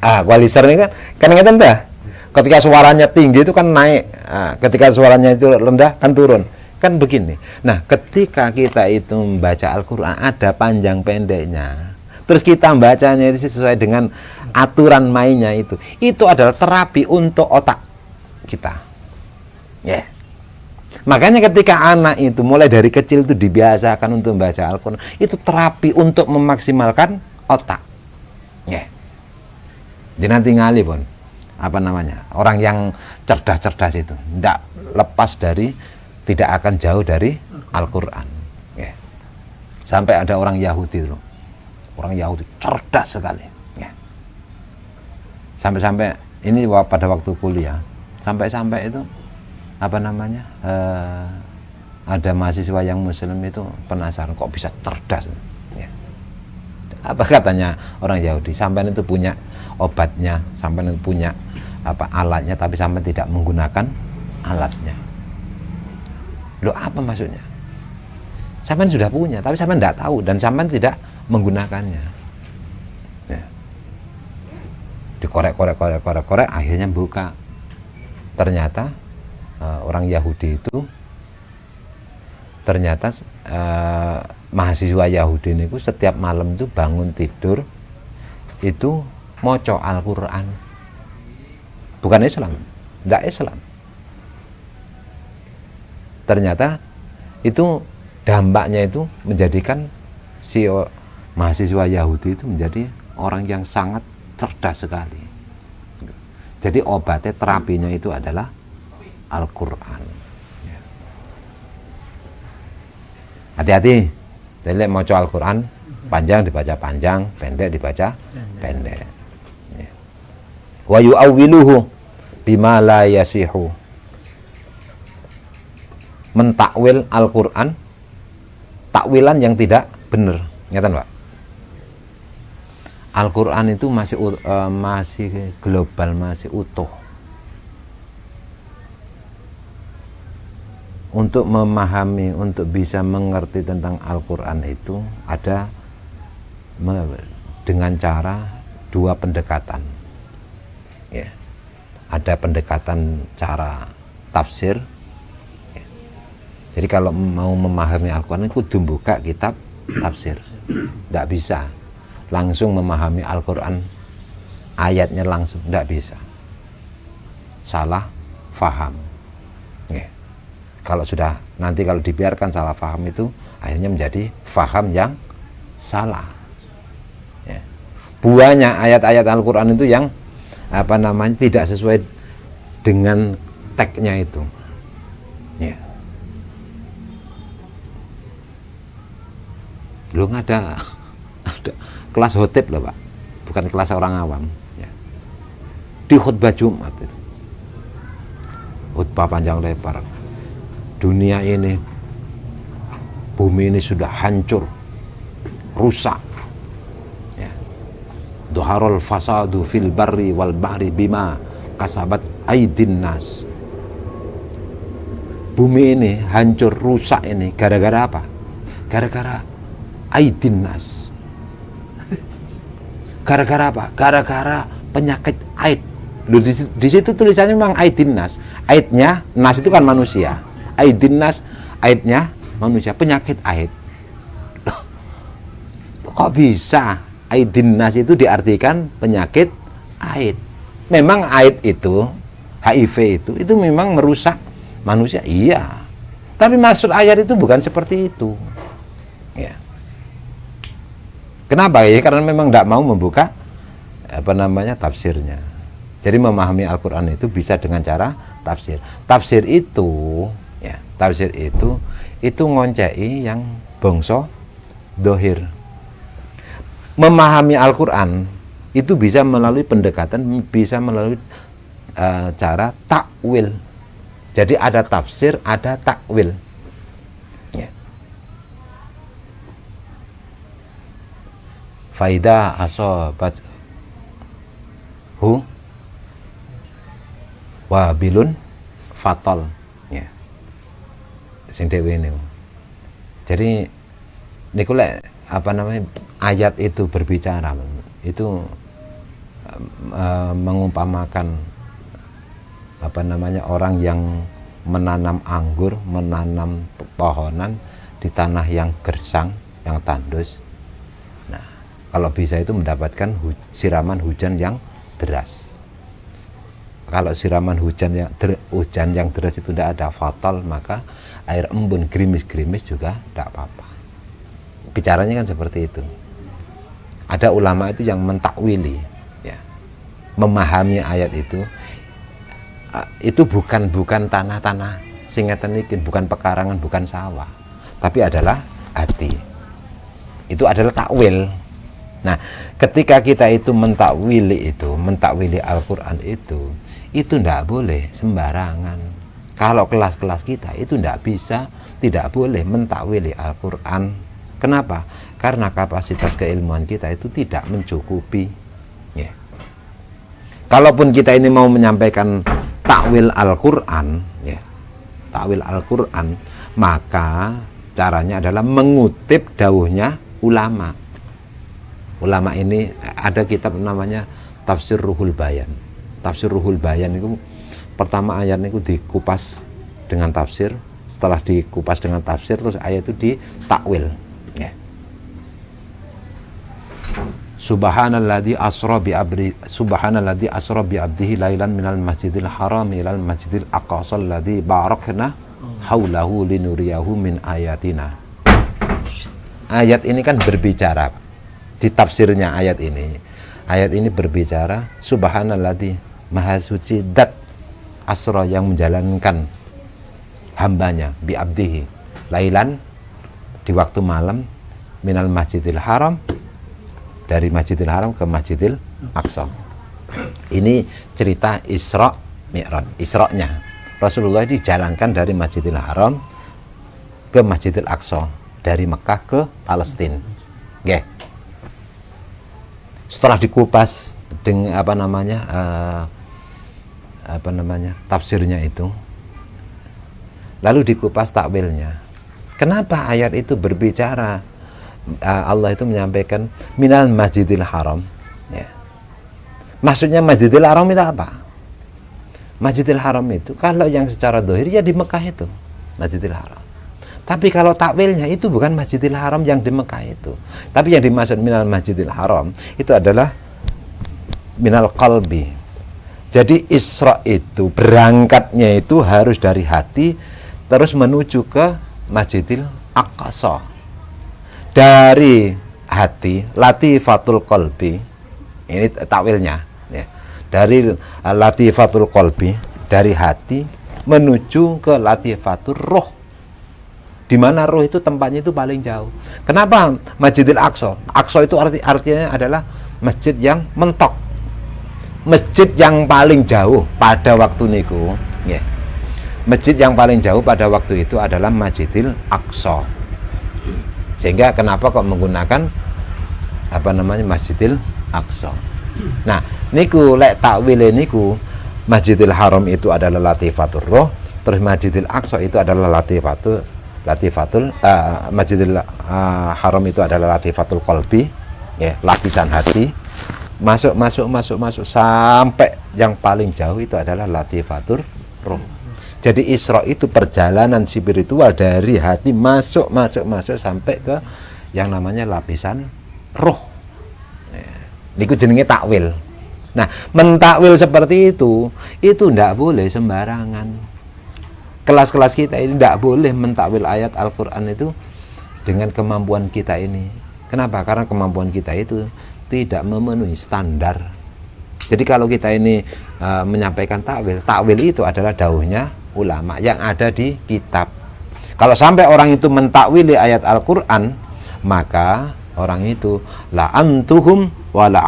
Equalizer ini kan ngeten dah. Ketika suaranya tinggi itu kan naik, ketika suaranya itu rendah kan turun. Kan begini. Nah, ketika kita itu membaca Al-Qur'an ada panjang pendeknya. Terus kita membacanya itu sesuai dengan aturan mainnya itu. Itu adalah terapi untuk otak kita. Ya. Yeah. Makanya ketika anak itu mulai dari kecil itu dibiasakan untuk membaca Al-Quran, itu terapi untuk memaksimalkan otak. Ya. Jadi nanti ngali pun, apa namanya, orang yang cerdas-cerdas itu tidak lepas dari, tidak akan jauh dari Al-Quran. Ya. Sampai ada orang Yahudi itu, orang Yahudi cerdas sekali. Ya. Sampai-sampai ini pada waktu kuliah, sampai-sampai itu apa namanya, ada mahasiswa yang muslim itu penasaran kok bisa cerdas ya. Apa katanya orang Yahudi, sampean itu punya obatnya, sampean itu punya apa alatnya, tapi sampean tidak menggunakan alatnya. Loh, apa maksudnya? Sampean sudah punya tapi sampean tidak tahu dan sampean tidak menggunakannya ya. Dikorek akhirnya buka, ternyata orang Yahudi itu ternyata mahasiswa Yahudi ini setiap malam itu bangun tidur itu moco Al-Quran, bukan Islam, tidak Islam. Ternyata itu dampaknya itu menjadikan si mahasiswa Yahudi itu menjadi orang yang sangat cerdas sekali. Jadi obatnya, terapinya itu adalah Al-Quran. Hati-hati, jadi mau coba Al-Quran panjang dibaca panjang, pendek dibaca pendek. Wa yu'awwiluhu bima la yasihu. Mentakwil Al-Quran, takwilan yang tidak benar. Ngeten, Pak. Al-Quran itu masih global, masih utuh. Untuk memahami, untuk bisa mengerti tentang Al-Quran itu ada dengan cara dua pendekatan ya. Ada pendekatan cara tafsir ya. Jadi kalau mau memahami Al-Quran itu kudu buka kitab tafsir, tidak bisa langsung memahami Al-Quran ayatnya langsung, tidak bisa, salah faham ya. Kalau sudah nanti kalau dibiarkan salah faham itu akhirnya menjadi faham yang salah ya. Buahnya ayat-ayat Al-Quran itu yang apa namanya tidak sesuai dengan teksnya itu ya. Belum ada kelas khotib loh, Pak, bukan kelas orang awam ya. Di khutbah Jumat itu khutbah panjang lebar, dunia ini, bumi ini sudah hancur, rusak ya. Dhuharul fasadu fil barri wal bahri bima kasabat aidin nas. Bumi ini hancur, rusak ini gara-gara apa? Gara-gara aidin nas. Gara-gara apa? Gara-gara penyakit aid. Loh, di situ tulisannya memang aidin nas. Aidnya, nas itu kan manusia. Aidin nas, aidnya manusia, penyakit aid. Kok bisa aidin nas itu diartikan penyakit aid? Memang aid itu, HIV itu memang merusak manusia, iya. Tapi maksud ayat itu bukan seperti itu. Ya. Kenapa ya? Karena memang tidak mau membuka tafsirnya. Jadi memahami Al-Quran itu bisa dengan cara tafsir. Tafsir itu ngoncei yang bangsa dohir. Memahami Al-Quran itu bisa melalui pendekatan, bisa melalui cara takwil. Jadi ada tafsir, ada takwil. Ya. Faida asobat hu wabilun fatal. Ya. Sing dhewe niku. Jadi niku lek ayat itu berbicara itu mengumpamakan orang yang menanam anggur, menanam pohonan di tanah yang gersang, yang tandus. Nah, kalau bisa itu mendapatkan siraman hujan yang deras. Kalau siraman hujan yang deras itu tidak ada, fatal, maka air embun gerimis-gerimis juga tidak apa-apa. Bicaranya kan seperti itu. Ada ulama itu yang mentakwili, ya, memahami ayat itu bukan tanah-tanah singatan iki, bukan pekarangan, bukan sawah, tapi adalah hati. Itu adalah takwil. Nah, ketika kita itu mentakwili Al-Quran itu tidak boleh sembarangan. Kalau kelas-kelas kita itu tidak boleh mentakwili Al-Quran. Kenapa? Karena kapasitas keilmuan kita itu tidak mencukupi. Ya. Kalaupun kita ini mau menyampaikan takwil Al-Quran, ya, takwil Al-Quran, maka caranya adalah mengutip dawuhnya ulama. Ulama ini ada kitab namanya Tafsir Ruhul Bayan. Tafsir Ruhul Bayan itu pertama ayat itu dikupas dengan tafsir, setelah dikupas dengan tafsir terus ayat itu ditakwil. Ya. Subhanalladzi asra bi abdihi lailan minal masjidil haram ilal masjidil aqsa alladzi barakna haulahu linuriyahu min ayatina. Ayat ini kan berbicara di tafsirnya ayat ini berbicara subhanalladzi, maha suci dat asra yang menjalankan hambanya bi abdihi lailan di waktu malam minal masjidil haram, dari Masjidil Haram ke Masjidil Aqsa. Ini cerita Isra Mi'raj. Isra'nya Rasulullah dijalankan dari Masjidil Haram ke Masjidil Aqsa, dari Mekah ke Palestina. Okay. Setelah dikupas dengan tafsirnya itu, lalu dikupas takwilnya. Kenapa ayat itu berbicara, Allah itu menyampaikan minal masjidil haram, ya. Maksudnya Masjidil Haram itu apa? Masjidil Haram itu kalau yang secara dohir ya di Mekah itu Masjidil Haram. Tapi kalau takwilnya itu bukan Masjidil Haram yang di Mekah itu. Tapi yang dimaksud minal Masjidil Haram itu adalah minal qalbi. Jadi Isra itu berangkatnya itu harus dari hati terus menuju ke Masjidil Aqsa. Dari hati, latifatul qalbi, ini takwilnya, ya. Dari latifatul qalbi, dari hati menuju ke latifatul roh, di mana roh itu tempatnya itu paling jauh. Kenapa Masjidil Aqsa? Aqsa itu artinya adalah masjid yang mentok, masjid yang paling jauh pada waktu niku, ya. Masjid yang paling jauh pada waktu itu adalah Masjidil Aqsa. Sehingga kenapa kok menggunakan Masjidil Aqsa. Nah, niku lek takwile niku Masjidil Haram itu adalah latifatul roh, terus Masjidil Aqsa itu adalah Masjidil Haram itu adalah latifatul qalbi, ya, lapisan hati. masuk sampai yang paling jauh itu adalah latifatur roh. Jadi Isra itu perjalanan spiritual dari hati masuk sampai ke yang namanya lapisan roh. Niku jenenge takwil. Nah, mentakwil seperti itu tidak boleh sembarangan. Kelas-kelas kita ini tidak boleh mentakwil ayat Al-Quran itu dengan kemampuan kita ini. Kenapa? Karena kemampuan kita itu tidak memenuhi standar. Jadi kalau kita ini menyampaikan takwil itu adalah dauhnya ulama yang ada di kitab. Kalau sampai orang itu mentakwili ayat Al-Quran, maka orang itu la antuhum wala